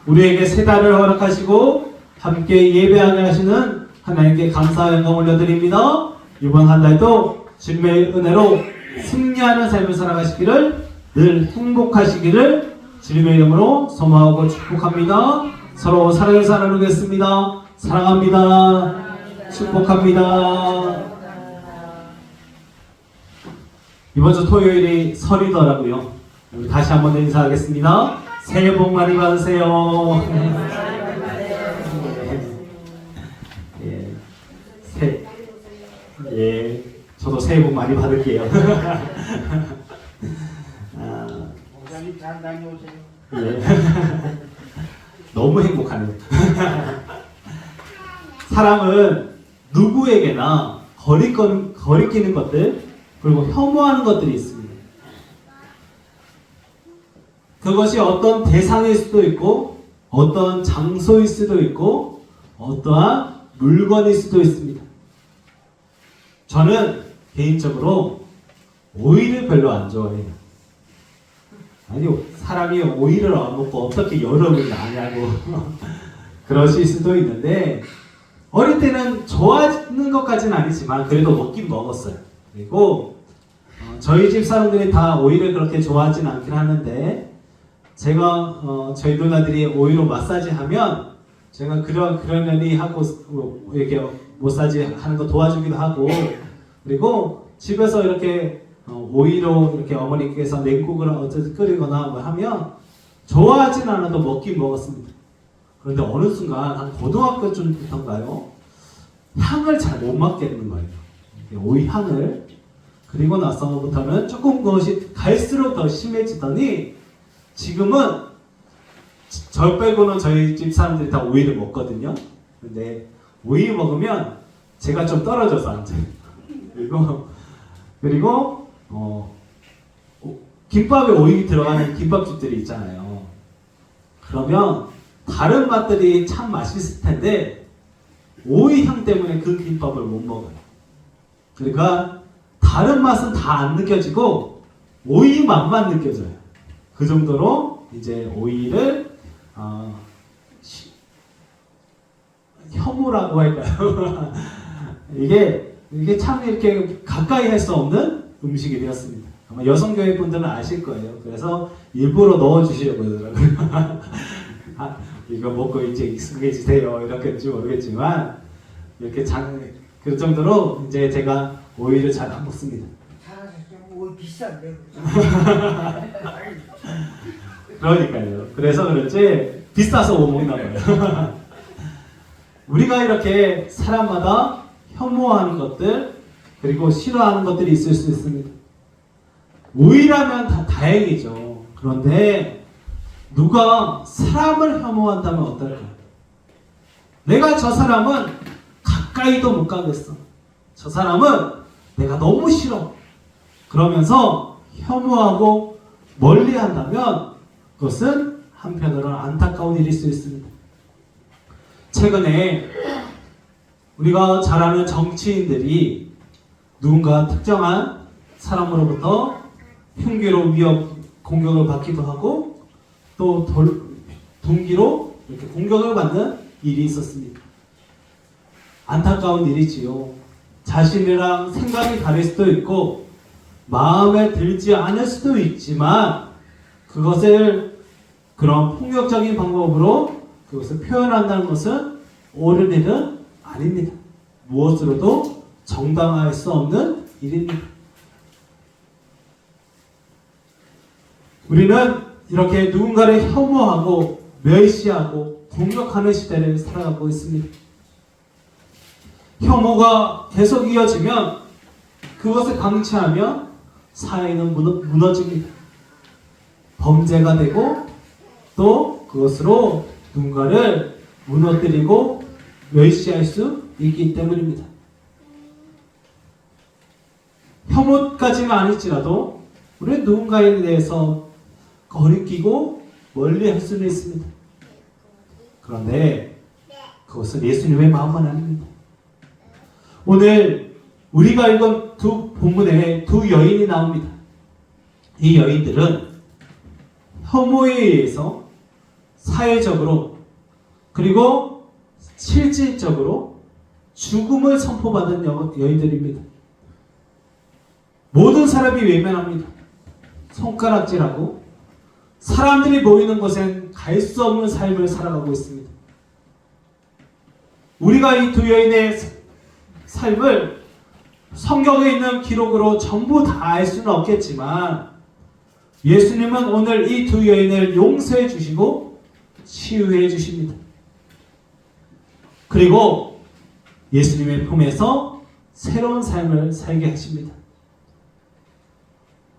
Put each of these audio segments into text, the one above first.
우리에게 새 달을 허락하시고 함께 예배하게 하시는 하나님께 감사와 영광 올려드립니다. 이번 한 달도 주님의 은혜로 승리하는 삶을 살아가시기를, 늘 행복하시기를 주님의 이름으로 소망하고 축복합니다. 서로 사랑해서 나누겠습니다. 사랑합니다. 축복합니다. 이번 주 토요일이 설이더라고요. 우리 다시 한번 인사하겠습니다. 새해 복 많이 받으세요. 저도 새해 복 많이 받을게요. 목사님 잘 다녀오세요. 너무 행복하네요. 사람은 누구에게나 거리끼는 것들, 그리고 혐오하는 것들이 있습니다. 그것이 어떤 대상일 수도 있고, 어떤 장소일 수도 있고, 어떠한 물건일 수도 있습니다. 저는 개인적으로 오이를 별로 안 좋아해요. 아니, 사람이 오이를 안 먹고 어떻게 여름을 나냐고 그러실 수도 있는데, 어릴 때는 좋아하는 것까지는 아니지만 그래도 먹긴 먹었어요. 그리고 저희 집 사람들이 다 오이를 그렇게 좋아하진 않긴 하는데, 제가 저희 누나들이 오이로 마사지 하면 제가 그러려니 하고 이렇게 마사지 하는 거 도와주기도 하고, 그리고 집에서 이렇게 오이로 이렇게 어머니께서 냉국을 어쨌든 끓이거나 뭐 하면 좋아하진 않아도 먹긴 먹었습니다. 그런데 어느 순간 한 고등학교 쯤부터인가요? 향을 잘 못 맡겠는 거예요. 오이 향을. 그리고 나서부터는 조금 그것이 갈수록 더 심해지더니, 지금은 저 빼고는 저희 집 사람들이 다 오이를 먹거든요. 근데 오이 먹으면 제가 좀 떨어져서 앉아요. 그리고 김밥에 오이 들어가는 김밥집들이 있잖아요. 그러면 다른 맛들이 참 맛있을 텐데 오이 향 때문에 그 김밥을 못 먹어요. 그러니까 다른 맛은 다 안 느껴지고 오이 맛만 느껴져요. 그 정도로 이제 오이를 혐오라고 할까요? 이게 참 이렇게 가까이 할 수 없는 음식이 되었습니다. 아마 여성교회 분들은 아실 거예요. 그래서 일부러 넣어주시려고 그러더라고요. 이거 먹고 이제 익숙해지세요. 이렇게인지 모르겠지만, 이렇게 그 정도로 이제 제가 오이를 잘 안 먹습니다. 오이 비싼데. 그러니까요. 그래서 그렇지 비싸서 못 먹나 봐요. 우리가 이렇게 사람마다 혐오하는 것들, 그리고 싫어하는 것들이 있을 수 있습니다. 오이라면 다 다행이죠. 그런데 누가 사람을 혐오한다면 어떨까요? 내가 저 사람은 가까이도 못 가겠어. 저 사람은 내가 너무 싫어. 그러면서 혐오하고 멀리한다면 그것은 한편으로는 안타까운 일일 수 있습니다. 최근에 우리가 잘 아는 정치인들이 누군가 특정한 사람으로부터 흉기로 공격을 받기도 하고, 또 둔기로 이렇게 공격을 받는 일이 있었습니다. 안타까운 일이지요. 자신이랑 생각이 다를 수도 있고 마음에 들지 않을 수도 있지만, 그것을 그런 폭력적인 방법으로 그것을 표현한다는 것은 옳은 일은 아닙니다. 무엇으로도 정당화할 수 없는 일입니다. 우리는 이렇게 누군가를 혐오하고 멸시하고 공격하는 시대를 살아가고 있습니다. 혐오가 계속 이어지면, 그것을 방치하면 사회는 무너집니다. 범죄가 되고, 또 그것으로 누군가를 무너뜨리고 멸시할 수 있기 때문입니다. 혐오까지는 아닐지라도 우리는 누군가에 대해서 거리끼고 멀리할 수는 있습니다. 그런데 그것은 예수님의 마음은 아닙니다. 오늘 우리가 읽은 두 본문에 두 여인이 나옵니다. 이 여인들은 혐오에 의해서 사회적으로 그리고 실질적으로 죽음을 선포받은 여인들입니다. 모든 사람이 외면합니다. 손가락질하고 사람들이 모이는 곳엔 갈 수 없는 삶을 살아가고 있습니다. 우리가 이 두 여인의 삶을 성경에 있는 기록으로 전부 다 알 수는 없겠지만 예수님은 오늘 이 두 여인을 용서해 주시고 치유해 주십니다. 그리고 예수님의 품에서 새로운 삶을 살게 하십니다.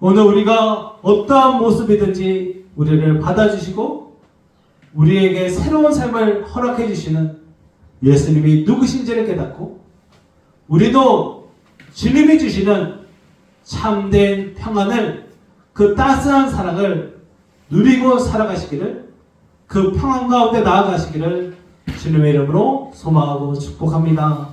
오늘 우리가 어떠한 모습이든지 우리를 받아주시고 우리에게 새로운 삶을 허락해 주시는 예수님이 누구신지를 깨닫고 우리도 주님이 주시는 참된 평안을 그 따스한 사랑을 누리고 살아가시기를 그 평안 가운데 나아가시기를 주님의 이름으로 소망하고 축복합니다.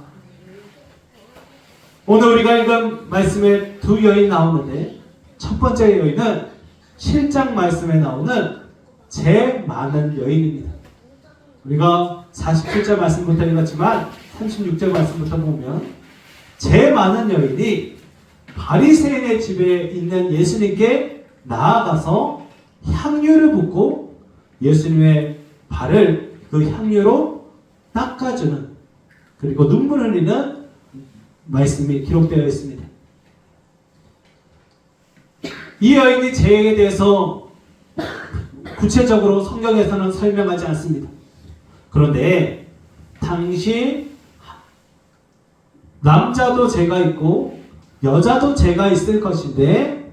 오늘 우리가 읽은 말씀에 두 여인이 나오는데 첫 번째 여인은 7장 말씀에 나오는 제 많은 여인입니다. 우리가 47절 말씀부터 읽었지만 36절 말씀부터 보면 제 많은 여인이 바리새인의 집에 있는 예수님께 나아가서 향유를 붓고 예수님의 발을 그 향유로 닦아주는 그리고 눈물 흘리는 말씀이 기록되어 있습니다. 이 여인이 죄에 대해서 구체적으로 성경에서는 설명하지 않습니다. 그런데 당시 남자도 죄가 있고 여자도 죄가 있을 것인데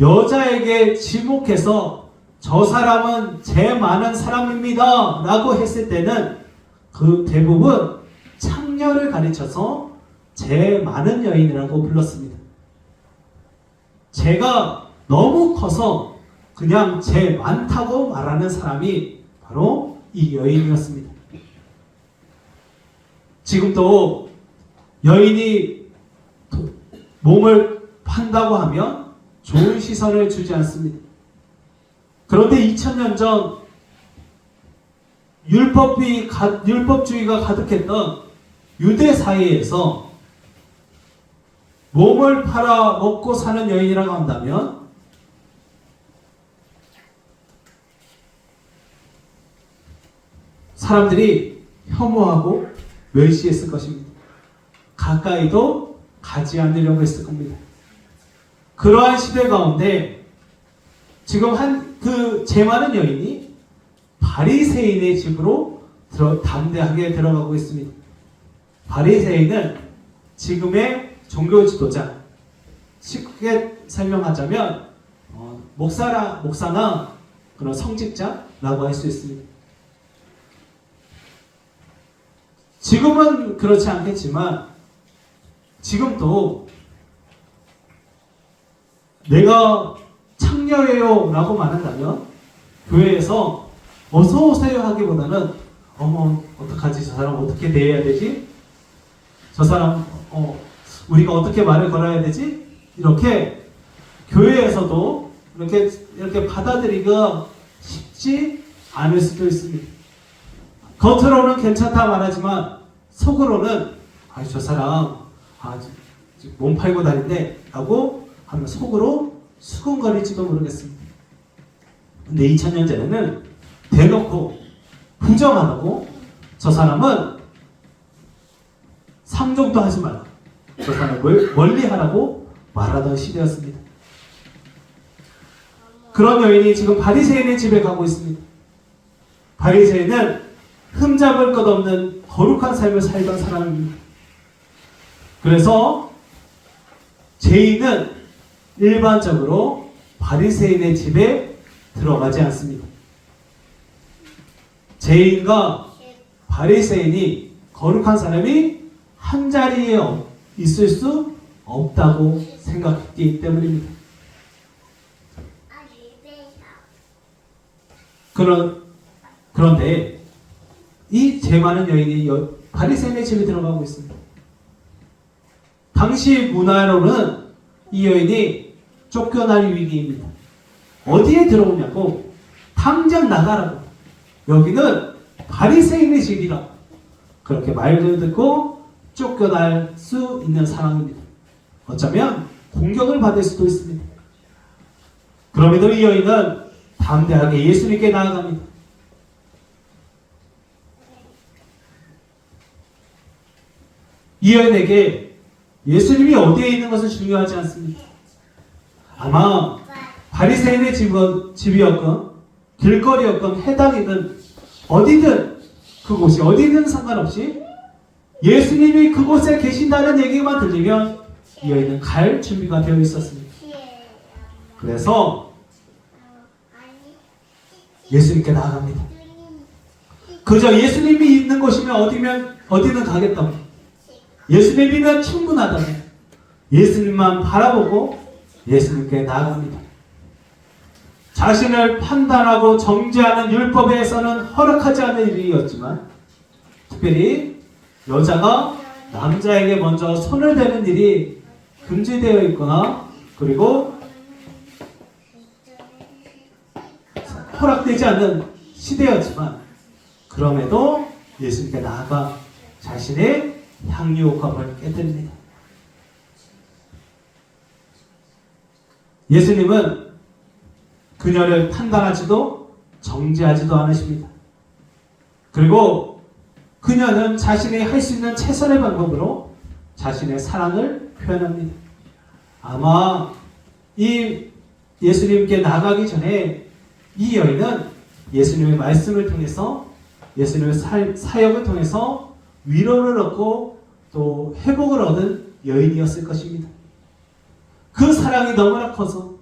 여자에게 지목해서 저 사람은 죄 많은 사람입니다 라고 했을 때는 그 대부분 창녀를 가르쳐서 죄 많은 여인이라고 불렀습니다. 죄가 너무 커서 그냥 죄 많다고 말하는 사람이 바로 이 여인이었습니다. 지금도 여인이 몸을 판다고 하면 좋은 시선을 주지 않습니다. 그런데 2000년 전 율법주의가 가득했던 유대 사회에서 몸을 팔아 먹고 사는 여인이라고 한다면 사람들이 혐오하고 멸시했을 것입니다. 가까이도 가지 않으려고 했을 겁니다. 그러한 시대 가운데 지금 그 죄 많은 여인이 바리새인의 집으로 담대하게 들어가고 있습니다. 바리새인은 지금의 종교 지도자, 쉽게 설명하자면 목사나 그런 성직자라고 할 수 있습니다. 지금은 그렇지 않겠지만 지금도 내가 창녀예요 라고 말한다면 교회에서 어서 오세요 하기보다는 어떡하지? 저 사람 어떻게 대해야 되지? 저 사람 우리가 어떻게 말을 걸어야 되지? 이렇게 교회에서도 이렇게 받아들이기가 쉽지 않을 수도 있습니다. 겉으로는 괜찮다 말하지만 속으로는 저 사람 몸 팔고 다닌대 라고 하면 속으로 수근거릴지도 모르겠습니다. 근데 2000년 전에는 대놓고 부정하다고 저 사람은 상종도 하지 말라, 저 사람을 멀리하라고 말하던 시대였습니다. 그런 여인이 지금 바리새인의 집에 가고 있습니다. 바리새인은 흠잡을 것 없는 거룩한 삶을 살던 사람입니다. 그래서 죄인은 일반적으로 바리새인의 집에 들어가지 않습니다. 죄인과 바리새인이 거룩한 사람이 한 자리에 있을 수 없다고 생각했기 때문입니다. 그런데 이 죄 많은 여인이 바리새인의 집에 들어가고 있습니다. 당시 문화로는 이 여인이 쫓겨날 위기입니다. 어디에 들어오냐고 당장 나가라고 여기는 바리새인의 집이라 그렇게 말도 듣고 쫓겨날 수 있는 상황입니다. 어쩌면 공격을 받을 수도 있습니다. 그럼에도 이 여인은 담대하게 예수님께 나아갑니다. 이 여인에게 예수님이 어디에 있는 것은 중요하지 않습니다. 아마 바리새인의 집이었건 길거리였건 해당이든 어디든 그곳이 어디든 상관없이 예수님이 그곳에 계신다는 얘기만 들리면 이 여인은 갈 준비가 되어 있었습니다. 그래서 예수님께 나아갑니다. 그저 예수님이 있는 곳이면 어디는 가겠다고. 예수님이면 충분하다고. 예수님만 바라보고 예수님께 나아갑니다. 자신을 판단하고 정죄하는 율법에서는 허락하지 않는 일이었지만 특별히 여자가 남자에게 먼저 손을 대는 일이 금지되어 있거나 그리고 허락되지 않는 시대였지만 그럼에도 예수님께 나아가 자신의 향유옥합을 깨뜨립니다. 예수님은 그녀를 판단하지도 정죄하지도 않으십니다. 그리고 그녀는 자신이 할 수 있는 최선의 방법으로 자신의 사랑을 표현합니다. 아마 이 예수님께 나가기 전에 이 여인은 예수님의 말씀을 통해서 예수님의 사역을 통해서 위로를 얻고 또 회복을 얻은 여인이었을 것입니다. 그 사랑이 너무나 커서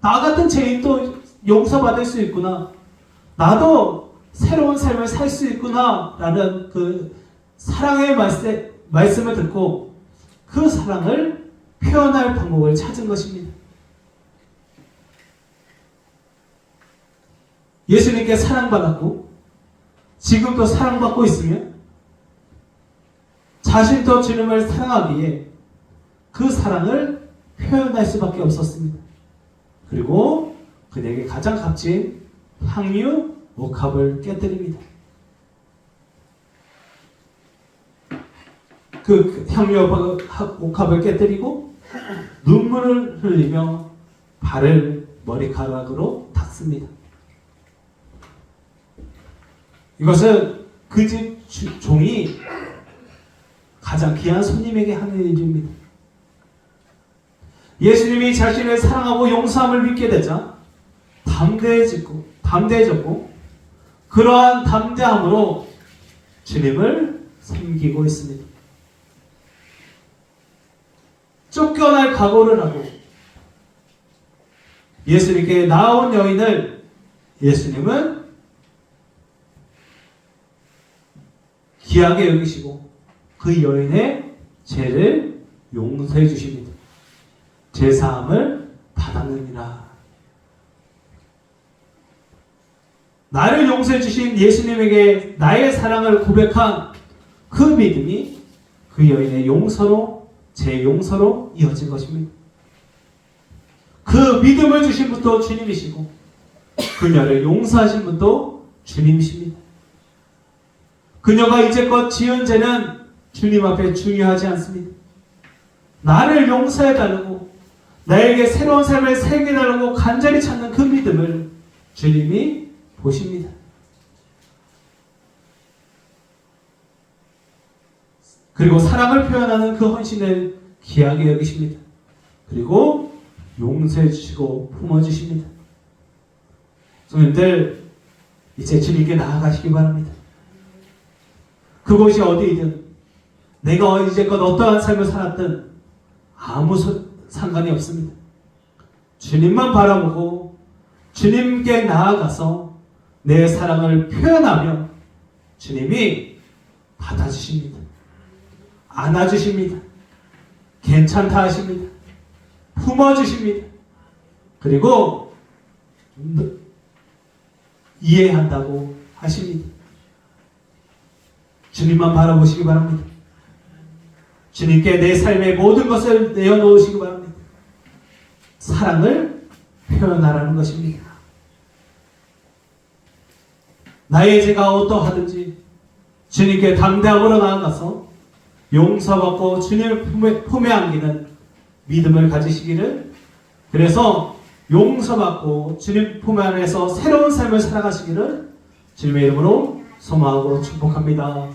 나 같은 죄인도 용서받을 수 있구나. 나도 새로운 삶을 살 수 있구나. 라는 그 사랑의 말씀을 듣고 그 사랑을 표현할 방법을 찾은 것입니다. 예수님께 사랑받았고 지금도 사랑받고 있으면 자신도 주님을 사랑하기에 그 사랑을 표현할 수밖에 없었습니다. 그리고 그에게 가장 값진 향유 옥합을 깨뜨립니다. 그 향유 옥합을 깨뜨리고 눈물을 흘리며 발을 머리카락으로 닦습니다. 이것은 그 집 종이 가장 귀한 손님에게 하는 일입니다. 예수님이 자신을 사랑하고 용서함을 믿게 되자 담대해졌고 그러한 담대함으로 주님을 섬기고 있습니다. 쫓겨날 각오를 하고 예수님께 나온 여인을 예수님은 귀하게 여기시고 그 여인의 죄를 용서해 주십니다. 죄사함을 받았느니라. 나를 용서해 주신 예수님에게 나의 사랑을 고백한 그 믿음이 그 여인의 용서로 제 용서로 이어진 것입니다. 그 믿음을 주신 분도 주님이시고 그녀를 용서하신 분도 주님이십니다. 그녀가 이제껏 지은 죄는 주님 앞에 중요하지 않습니다. 나를 용서해달라고 나에게 새로운 삶을 살게달라고 간절히 찾는 그 믿음을 주님이 보십니다. 그리고 사랑을 표현하는 그 헌신을 귀하게 여기십니다. 그리고 용서해 주시고 품어주십니다. 성도님들 이제 주님께 나아가시기 바랍니다. 그곳이 어디이든 내가 이제껏 어떠한 삶을 살았든 아무 상관이 없습니다. 주님만 바라보고 주님께 나아가서 내 사랑을 표현하며 주님이 받아주십니다. 안아주십니다. 괜찮다 하십니다. 품어주십니다. 그리고 이해한다고 하십니다. 주님만 바라보시기 바랍니다. 주님께 내 삶의 모든 것을 내어놓으시기 바랍니다. 사랑을 표현하라는 것입니다. 나의 죄가 어떠하든지 주님께 담대함으로 나아가서 용서받고 주님을 품에 안기는 믿음을 가지시기를, 그래서 용서받고 주님 품 안에서 새로운 삶을 살아가시기를 주님의 이름으로 소망하고 축복합니다.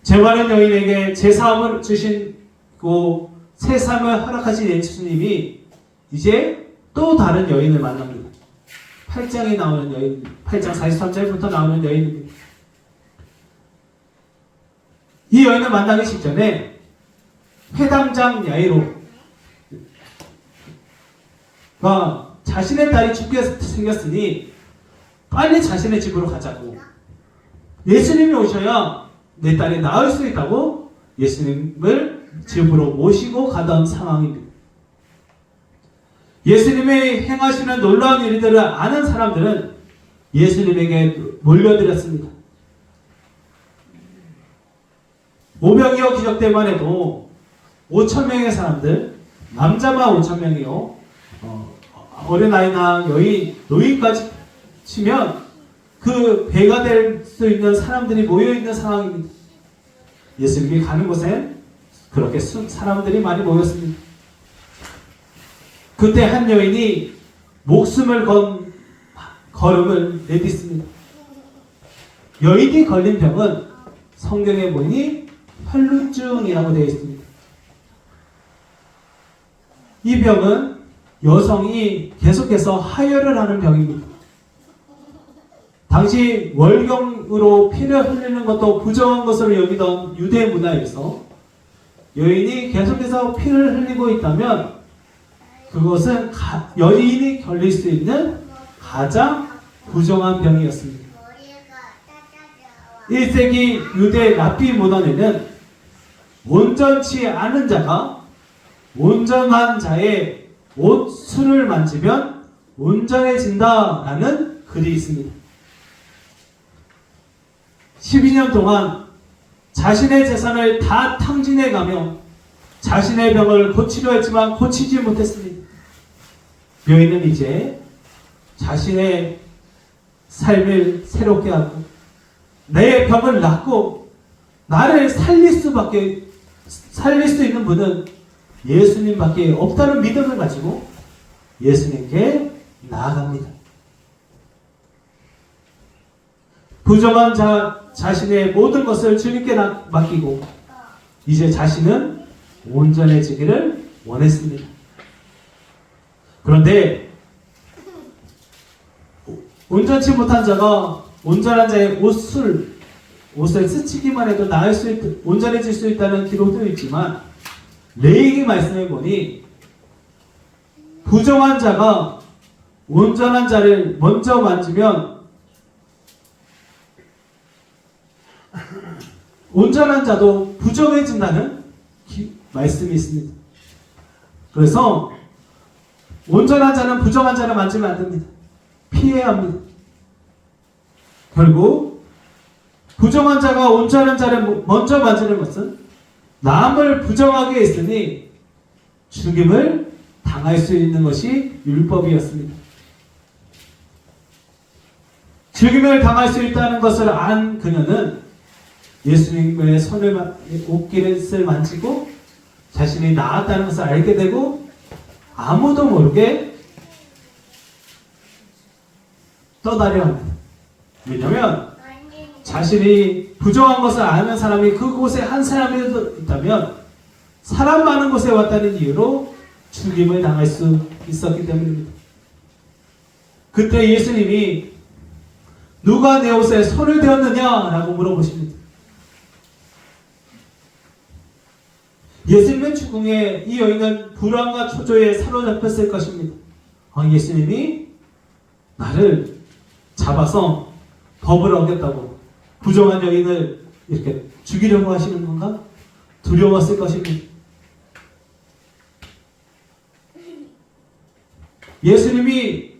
죄 많은 여인에게 제사함을 주시고 새 삶을 허락하신 예수님이 이제 또 다른 여인을 만납니다. 8장에 나오는 여인, 8장 43절부터 나오는 여인입니다. 이 여인을 만나기 직전에 회당장 야이로가 자신의 딸이 죽게 생겼으니 빨리 자신의 집으로 가자고, 예수님이 오셔야 내 딸이 나을 수 있다고 예수님을 집으로 모시고 가던 상황입니다. 예수님이 행하시는 놀라운 일들을 아는 사람들은 예수님에게 몰려들었습니다. 오병이어 기적 때만 해도 5,000명의 사람들, 남자만 5,000명이요, 어린아이나 여인, 노인까지 치면 그 배가 될 수 있는 사람들이 모여있는 상황입니다. 예수님이 가는 곳에 그렇게 사람들이 많이 모였습니다. 그때 한 여인이 목숨을 건 걸음을 내딛습니다. 여인이 걸린 병은 성경에 보니 혈루증이라고 되어 있습니다. 이 병은 여성이 계속해서 하혈을 하는 병입니다. 당시 월경으로 피를 흘리는 것도 부정한 것으로 여기던 유대 문화에서 여인이 계속해서 피를 흘리고 있다면 그것은 여인이 걸릴 수 있는 가장 부정한 병이었습니다. 1세기 유대 랍비 문헌에는 온전치 않은 자가 온전한 자의 옷술을 만지면 온전해진다라는 글이 있습니다. 12년 동안 자신의 재산을 다 탕진해가며 자신의 병을 고치려 했지만 고치지 못했습니다. 여인은 이제 자신의 삶을 새롭게 하고 내 병을 낫고 나를 살릴 수 있는 분은 예수님밖에 없다는 믿음을 가지고 예수님께 나아갑니다. 부정한 자신의 모든 것을 주님께 맡기고 이제 자신은 온전해지기를 원했습니다. 그런데 온전치 못한 자가 온전한 자의 옷을 스치기만 해도 온전해질 수 있다는 기록도 있지만 레위기 말씀을 보니 부정한 자가 온전한 자를 먼저 만지면 온전한 자도 부정해진다는 말씀이 있습니다. 그래서 온전한 자는 부정한 자를 만지면 안 됩니다. 피해야 합니다. 결국 부정한 자가 온전한 자를 먼저 만지는 것은 남을 부정하게 했으니 죽임을 당할 수 있는 것이 율법이었습니다. 죽임을 당할 수 있다는 것을 안 그녀는 예수님의 옷깃을 만지고 자신이 나았다는 것을 알게 되고 아무도 모르게 떠나려 합니다. 왜냐하면 자신이 부정한 것을 아는 사람이 그곳에 한 사람이라도 있다면 사람 많은 곳에 왔다는 이유로 죽임을 당할 수 있었기 때문입니다. 그때 예수님이 누가 내 옷에 손을 대었느냐라고 물어보십니다. 예수님의 추궁에 이 여인은 불안과 초조에 사로잡혔을 것입니다. 예수님이 나를 잡아서 법을 어겼다고 부정한 여인을 이렇게 죽이려고 하시는 건가? 두려웠을 것입니다. 예수님이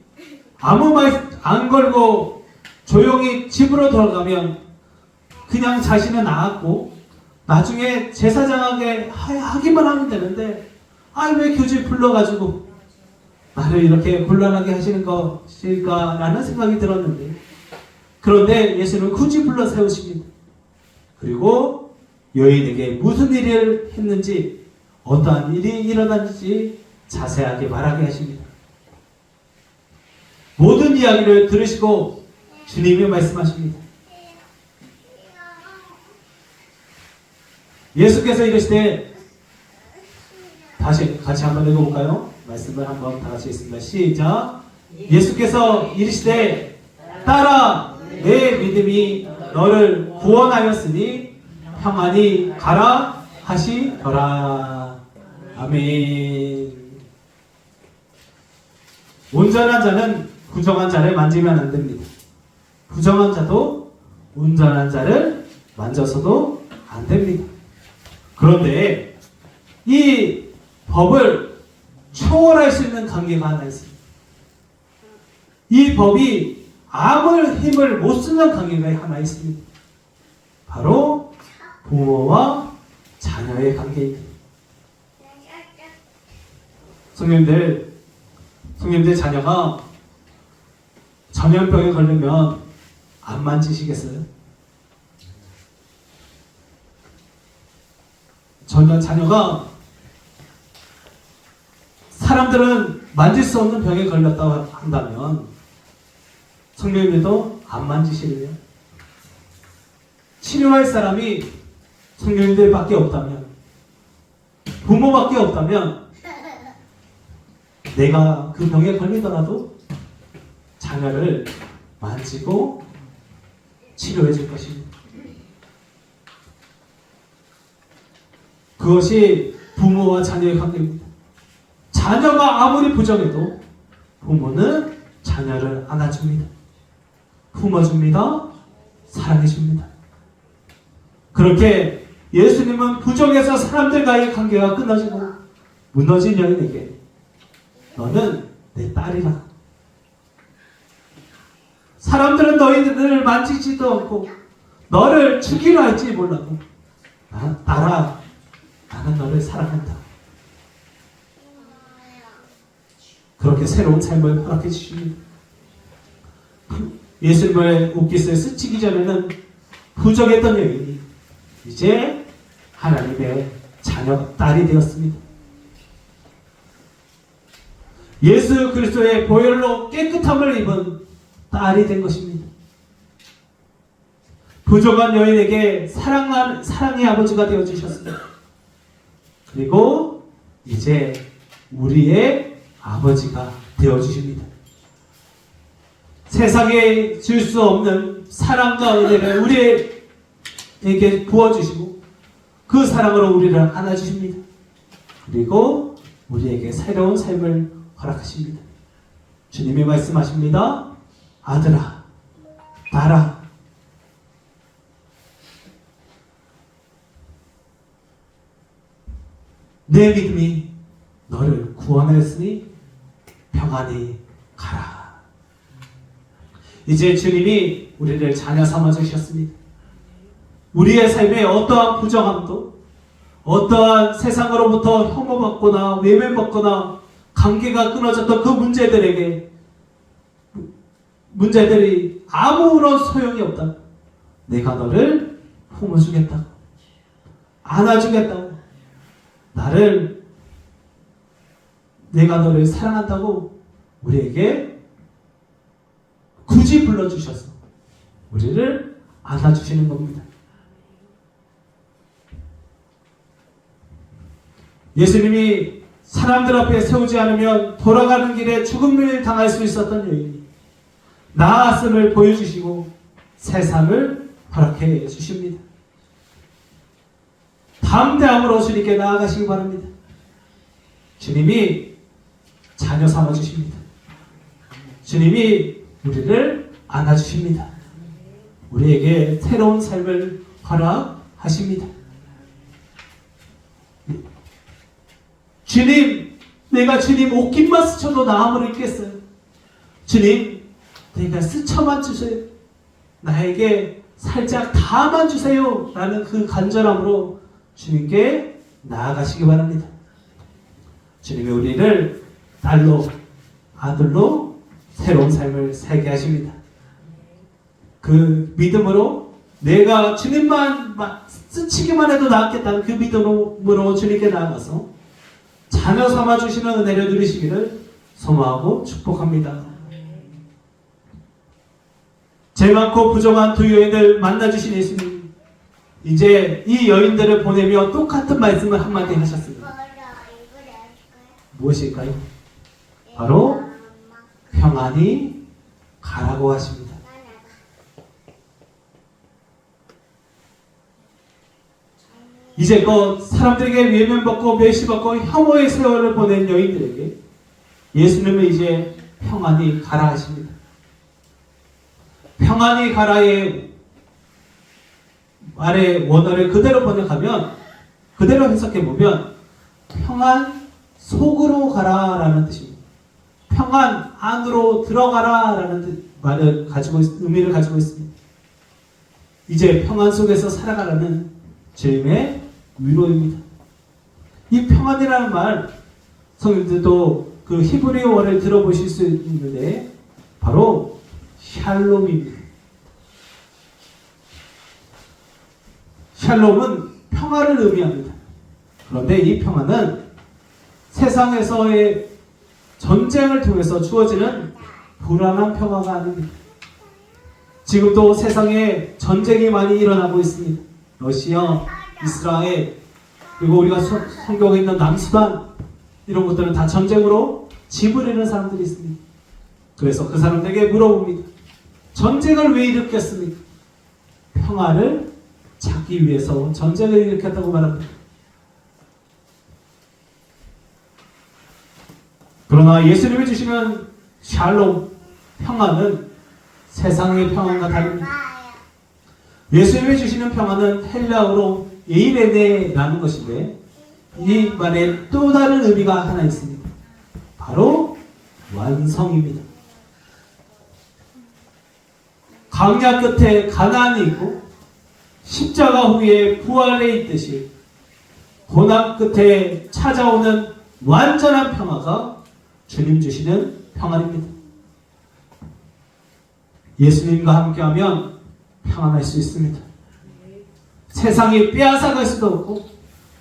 아무 말 안 걸고 조용히 집으로 돌아가면 그냥 자신은 나았고 나중에 제사장에게 하기만 하면 되는데 왜 굳이 불러가지고 나를 이렇게 곤란하게 하시는 것일까라는 생각이 들었는데, 그런데 예수님은 굳이 불러 세우십니다. 그리고 여인에게 무슨 일을 했는지, 어떠한 일이 일어났는지 자세하게 말하게 하십니다. 모든 이야기를 들으시고 주님이 말씀하십니다. 예수께서 이르시되, 다시 같이 한번 읽어볼까요? 말씀을 한번 다 같이 읽습니다. 시작. 예수께서 이르시되, 따라 내 믿음이 너를 구원하였으니 평안히 가라 하시더라. 아멘. 온전한 자는 부정한 자를 만지면 안 됩니다. 부정한 자도 온전한 자를 만져서도 안 됩니다. 그런데 이 법을 초월할 수 있는 관계가 하나 있습니다. 이 법이 아무 힘을 못 쓰는 관계가 하나 있습니다. 바로 부모와 자녀의 관계입니다. 성님들 자녀가 전염병에 걸리면 안 만지시겠어요? 자녀가, 사람들은 만질 수 없는 병에 걸렸다고 한다면 성령님들도 안 만지실래요? 치료할 사람이 성령님들밖에 없다면, 부모밖에 없다면, 내가 그 병에 걸리더라도 자녀를 만지고 치료해 줄 것입니다. 그것이 부모와 자녀의 관계입니다. 자녀가 아무리 부정해도 부모는 자녀를 안아줍니다. 품어줍니다. 사랑해줍니다. 그렇게 예수님은 부정해서 사람들과의 관계가 끊어지고 무너진 여인에게, 너는 내 딸이라. 사람들은 너희들을 만지지도 않고 너를 죽이려 할지 몰라도 나라, 나는 너를 사랑한다. 그렇게 새로운 삶을 허락해 주십니다. 예수님의 옷깃을 스치기 전에는 부정했던 여인이 이제 하나님의 자녀, 딸이 되었습니다. 예수 그리스도의 보혈로 깨끗함을 입은 딸이 된 것입니다. 부족한 여인에게 사랑의 아버지가 되어주셨습니다. 그리고 이제 우리의 아버지가 되어주십니다. 세상에 줄 수 없는 사랑과 은혜를 우리에게 부어주시고 그 사랑으로 우리를 안아주십니다. 그리고 우리에게 새로운 삶을 허락하십니다. 주님이 말씀하십니다. 아들아, 딸아, 내 믿음이 너를 구원하였으니 평안히 가라. 이제 주님이 우리를 자녀 삼아 주셨습니다. 우리의 삶에 어떠한 부정함도, 어떠한 세상으로부터 혐오받거나 외면받거나 관계가 끊어졌던 그 문제들이 아무런 소용이 없다. 내가 너를 품어주겠다고, 안아주겠다고, 내가 너를 사랑한다고 우리에게 굳이 불러주셔서 우리를 안아주시는 겁니다. 예수님이 사람들 앞에 세우지 않으면 돌아가는 길에 죽음을 당할 수 있었던 여인이 나았음을 보여주시고 새 삶을 허락해 주십니다. 담대함으로 주님께 나아가시기 바랍니다. 주님이 자녀 삼아 주십니다. 주님이 우리를 안아주십니다. 우리에게 새로운 삶을 허락하십니다. 주님, 내가 주님 옷깃만 스쳐도 나음을 입겠어요. 주님, 내가 스쳐만 주세요. 나에게 살짝 다만 주세요. 라는 그 간절함으로 주님께 나아가시기 바랍니다. 주님이 우리를 딸로, 아들로 새로운 삶을 살게 하십니다. 그 믿음으로 내가 주님만 스치기만 해도 낫겠다는 그 믿음으로 주님께 나아가서 자녀 삼아주시는 은혜를 누리시기를 소망하고 축복합니다. 죄 많고 부정한 두 여인들 만나주신 예수님, 이제 이 여인들을 보내며 똑같은 말씀을 한마디 하셨습니다. 무엇일까요? 바로 평안히 가라고 하십니다. 이제껏 사람들에게 외면받고 멸시받고 혐오의 세월을 보낸 여인들에게 예수님은 이제 평안히 가라 하십니다. 평안히 가라의 말의 원어를 그대로 번역하면, 그대로 해석해보면 평안 속으로 가라라는 뜻입니다. 평안 안으로 들어가라라는 의미를 가지고 있습니다. 이제 평안 속에서 살아가라는 주님의 위로입니다. 이 평안이라는 말, 성인들도 그 히브리어를 들어보실 수 있는데 바로 샬롬입니다. 샬롬은 평화를 의미합니다. 그런데 이 평화는 세상에서의 전쟁을 통해서 주어지는 불안한 평화가 아닙니다. 지금도 세상에 전쟁이 많이 일어나고 있습니다. 러시아, 이스라엘, 그리고 우리가 선교하고 있는 남수단, 이런 것들은 다 전쟁으로 집을 잃은 사람들이 있습니다. 그래서 그 사람들에게 물어봅니다. 전쟁을 왜 일으켰습니까? 평화를 찾기 위해서 전쟁을 일으켰다고 말합니다. 그러나 예수님이 주시는 샬롬, 평화는 세상의 평안과 다릅니다. 예수님이 주시는 평화는 헬라어로 에이레네라는 것인데, 이 말에 또 다른 의미가 하나 있습니다. 바로 완성입니다. 광야 끝에 가나안이 있고 십자가 후에 부활에 있듯이 고난 끝에 찾아오는 완전한 평화가 주님 주시는 평안입니다. 예수님과 함께하면 평안할 수 있습니다. 세상이 빼앗아갈 수도 없고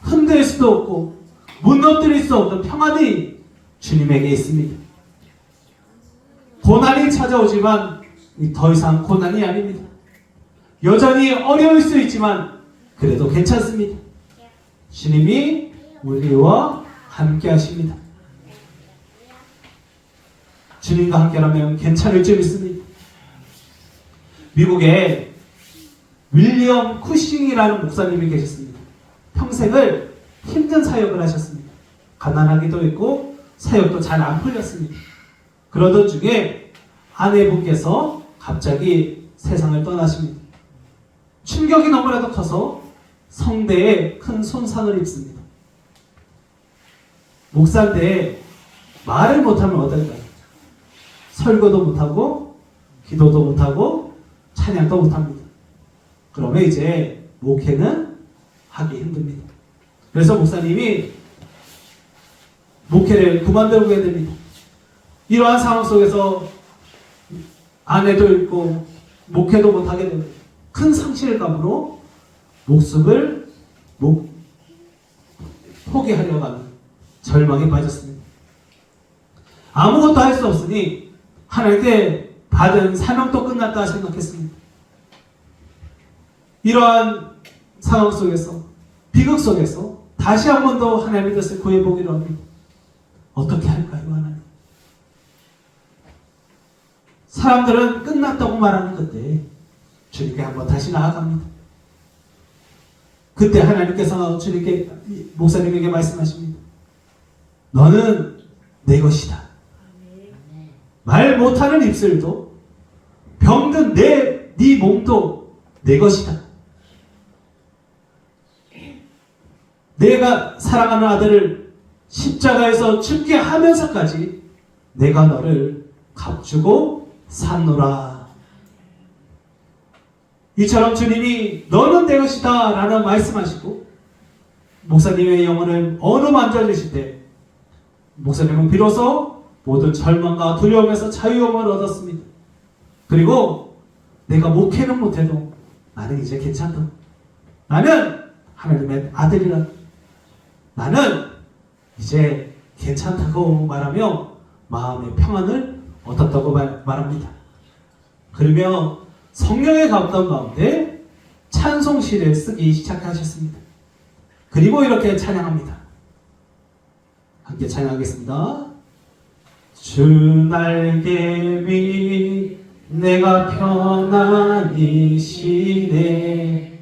흔들 수도 없고 무너뜨릴 수 없는 평안이 주님에게 있습니다. 고난이 찾아오지만 더 이상 고난이 아닙니다. 여전히 어려울 수 있지만 그래도 괜찮습니다. 주님이 우리와 함께 하십니다. 주님과 함께라면 괜찮을 줄 믿습니다. 미국에 윌리엄 쿠싱이라는 목사님이 계셨습니다. 평생을 힘든 사역을 하셨습니다. 가난하기도 했고 사역도 잘 안 풀렸습니다. 그러던 중에 아내분께서 갑자기 세상을 떠나십니다. 충격이 너무나도 커서 성대에 큰 손상을 입습니다. 목사인데 말을 못하면 어떨까요? 설교도 못하고 기도도 못하고 찬양도 못합니다. 그러면 이제 목회는 하기 힘듭니다. 그래서 목사님이 목회를 그만두게 됩니다. 이러한 상황 속에서 아내도 잃고 목회도 못하게 됩니다. 큰 상실감으로 목숨을 포기하려고 하는 절망에 빠졌습니다. 아무것도 할 수 없으니 하나님께 받은 사명도 끝났다 생각했습니다. 이러한 상황 속에서, 비극 속에서 다시 한 번 더 하나님의 뜻을 구해보기로 합니다. 어떻게 할까요, 하나님? 사람들은 끝났다고 말하는 그때 주님께 한번 다시 나아갑니다. 그때 하나님께서 주님께, 목사님에게 말씀하십니다. 너는 내 것이다. 말 못하는 입술도, 병든 네 몸도 내 것이다. 내가 사랑하는 아들을 십자가에서 죽게 하면서까지 내가 너를 값주고 샀노라. 이처럼 주님이 너는 내 것이다 라는 말씀하시고 목사님의 영혼을 어루 만져주실 때 목사님은 비로소 모든 절망과 두려움에서 자유함을 얻었습니다. 그리고 내가 목회는 못해도 나는 이제 괜찮다. 나는 하나님의 아들이라. 나는 이제 괜찮다고 말하며 마음의 평안을 얻었다고 말합니다. 그러며 성령의 감동 가운데 찬송시를 쓰기 시작하셨습니다. 그리고 이렇게 찬양합니다. 함께 찬양하겠습니다. 주 날개 위 내가 편안히 쉬네.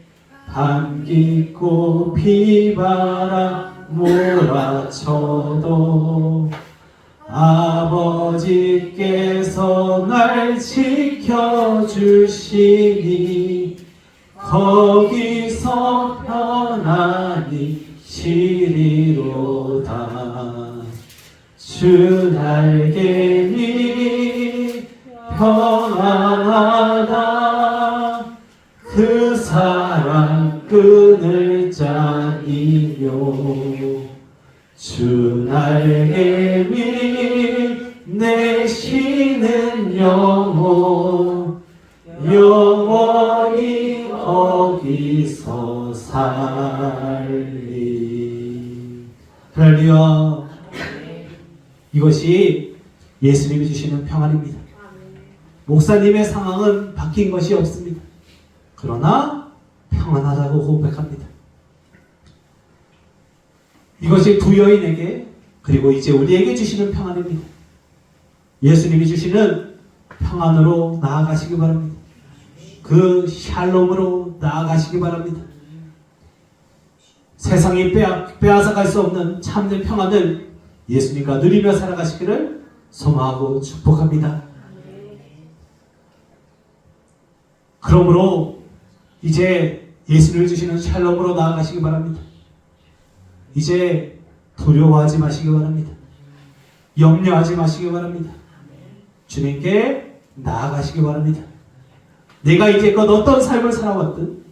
밤깊고 비바람 몰아쳐도 아버지께서 날 지켜주시니 거기서 편안히 쉬리로다. 주 날개 위 평안하다. 그 사랑 끊을 자이며 주 날개 위 내 쉬는 영혼 영원히 거기서 살리. 할렐루야. 이것이 예수님이 주시는 평안입니다. 목사님의 상황은 바뀐 것이 없습니다. 그러나 평안하다고 고백합니다. 이것이 두 여인에게 그리고 이제 우리에게 주시는 평안입니다. 예수님이 주시는 평안으로 나아가시기 바랍니다. 그 샬롬으로 나아가시기 바랍니다. 세상이 빼앗아갈 수 없는 참된 평안을 예수님과 누리며 살아가시기를 소망하고 축복합니다. 그러므로 이제 예수님을 주시는 샬롬으로 나아가시기 바랍니다. 이제 두려워하지 마시기 바랍니다. 염려하지 마시기 바랍니다. 주님께 나아가시기 바랍니다. 내가 이제껏 어떤 삶을 살아왔든,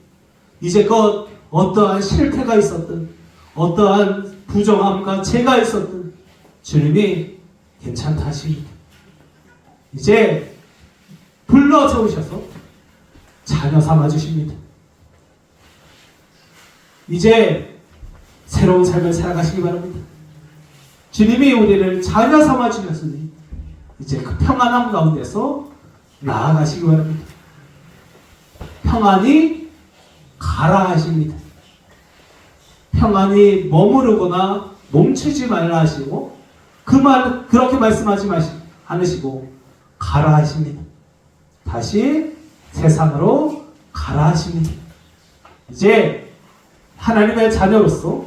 이제껏 어떠한 실패가 있었든, 어떠한 부정함과 죄가 있었든 주님이 괜찮다 하십니다. 이제 불러 세우셔서 자녀 삼아 주십니다. 이제 새로운 삶을 살아가시기 바랍니다. 주님이 우리를 자녀 삼아 주셨으니 이제 그 평안함 가운데서 나아가시기 바랍니다. 평안이 가라 하십니다. 평안이 머무르거나 멈추지 말라 하시고 그 말 그렇게 말씀하지 않으시고 가라 하십니다. 다시 세상으로 가라 하십니다. 이제 하나님의 자녀로서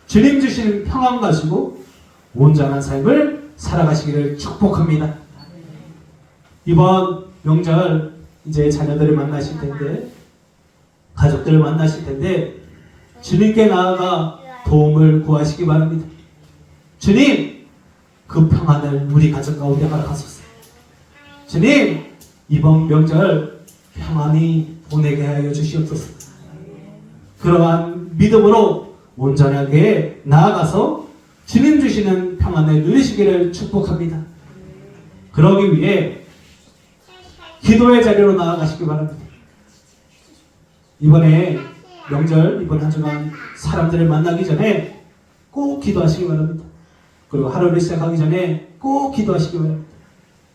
주님 주시는 평안 가지고 온전한 삶을 살아가시기를 축복합니다. 이번 명절 이제 자녀들을 만나실 텐데, 가족들을 만나실 텐데 주님께 나아가 도움을 구하시기 바랍니다. 주님, 그 평안을 우리 가족 가운데 허락하소서. 주님, 이번 명절 평안히 보내게 하여 주시옵소서. 그러한 믿음으로 온전하게 나아가서 주님 주시는 평안을 누리시기를 축복합니다. 그러기 위해 기도의 자리로 나아가시기 바랍니다. 이번에 명절, 이번 한 주간 사람들을 만나기 전에 꼭 기도하시기 바랍니다. 그리고 하루를 시작하기 전에 꼭 기도하시기 바랍니다.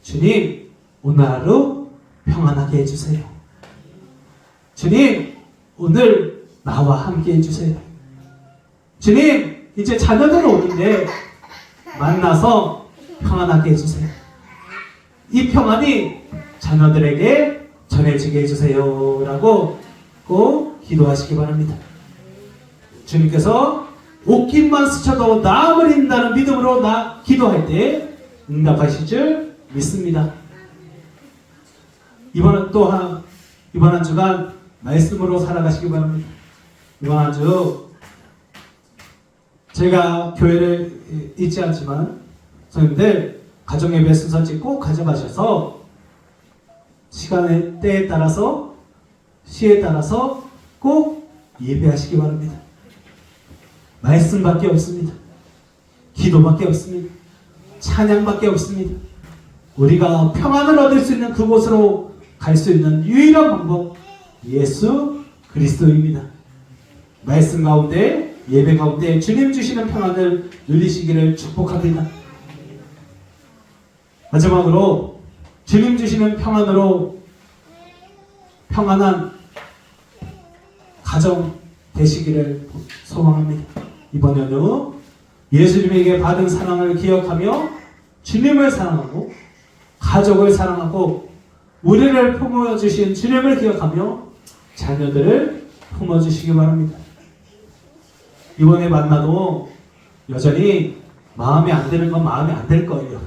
주님, 오늘 하루 평안하게 해주세요. 주님, 오늘 나와 함께 해주세요. 주님, 이제 자녀들 오는데 만나서 평안하게 해주세요. 이 평안이 자녀들에게 전해지게 해주세요 라고 꼭 기도하시기 바랍니다. 주님께서 옷깃만 스쳐도 나음을 입는다는 믿음으로 기도할 때 응답하실 줄 믿습니다. 이번 한 주간 말씀으로 살아가시기 바랍니다. 이번 한 주 제가 교회를 있지 않지만 선생님들 가정예배 순서지 꼭 가져가셔서 시간의 때에 따라서 시에 따라서 꼭 예배하시기 바랍니다. 말씀밖에 없습니다. 기도밖에 없습니다. 찬양밖에 없습니다. 우리가 평안을 얻을 수 있는 그곳으로 갈 수 있는 유일한 방법, 예수 그리스도입니다. 말씀 가운데, 예배 가운데 주님 주시는 평안을 누리시기를 축복합니다. 마지막으로 주님 주시는 평안으로 평안한 가정 되시기를 소망합니다. 이번 연휴 예수님에게 받은 사랑을 기억하며 주님을 사랑하고 가족을 사랑하고 우리를 품어주신 주님을 기억하며 자녀들을 품어주시기 바랍니다. 이번에 만나도 여전히 마음에 안 드는 건 마음에 안 들 거예요.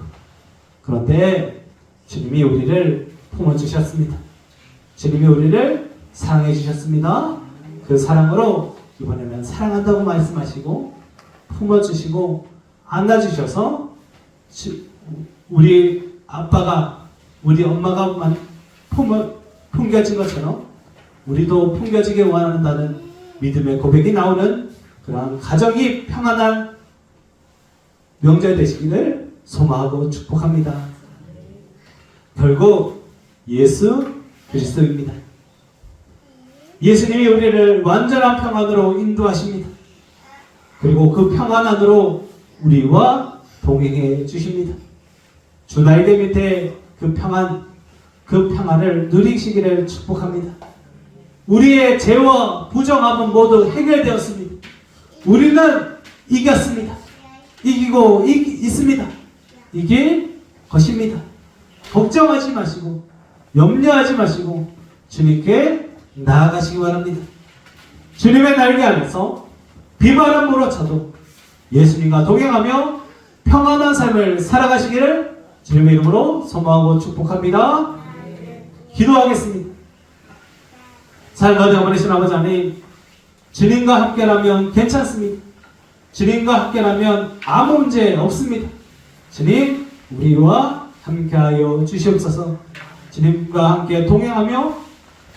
그런데 주님이 우리를 품어주셨습니다. 주님이 우리를 사랑해 주셨습니다. 그 사랑으로 이번에는 사랑한다고 말씀하시고 품어주시고 안아주셔서 우리 아빠가 우리 엄마가 품겨진 것처럼 우리도 품겨지길 원한다는 믿음의 고백이 나오는 그런 가정이 평안한 명절 되시기를 소망하고 축복합니다. 결국 예수 그리스도입니다. 예수님이 우리를 완전한 평안으로 인도하십니다. 그리고 그 평안 안으로 우리와 동행해 주십니다. 주 날개 밑에 그 평안을 누리시기를 축복합니다. 우리의 죄와 부정함은 모두 해결되었습니다. 우리는 이겼습니다. 이기고 있습니다. 이길 것입니다. 걱정하지 마시고 염려하지 마시고 주님께 나아가시기 바랍니다. 주님의 날개 안에서 비바람으로 쳐도 예수님과 동행하며 평안한 삶을 살아가시기를 주님의 이름으로 소망하고 축복합니다. 기도하겠습니다. 잘 가정 보내신 아버지 하나님, 주님과 함께라면 괜찮습니다. 주님과 함께라면 아무 문제 없습니다. 주님, 우리와 함께하여 주시옵소서. 주님과 함께 동행하며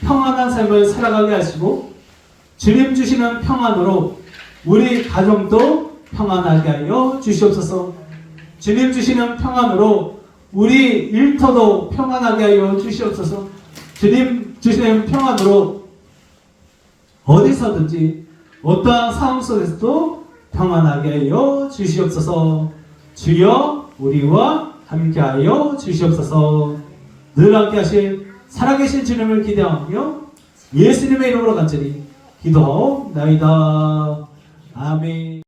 평안한 삶을 살아가게 하시고 주님 주시는 평안으로 우리 가정도 평안하게 하여 주시옵소서. 주님 주시는 평안으로 우리 일터도 평안하게 하여 주시옵소서. 주님 주시는 평안으로 어디서든지 어떠한 상황 속에서도 평안하게 하여 주시옵소서. 주여 우리와 함께하여 주시옵소서. 늘 함께 하실 살아계신 주님을 기대하며 예수님의 이름으로 간절히 기도하옵나이다. 아멘.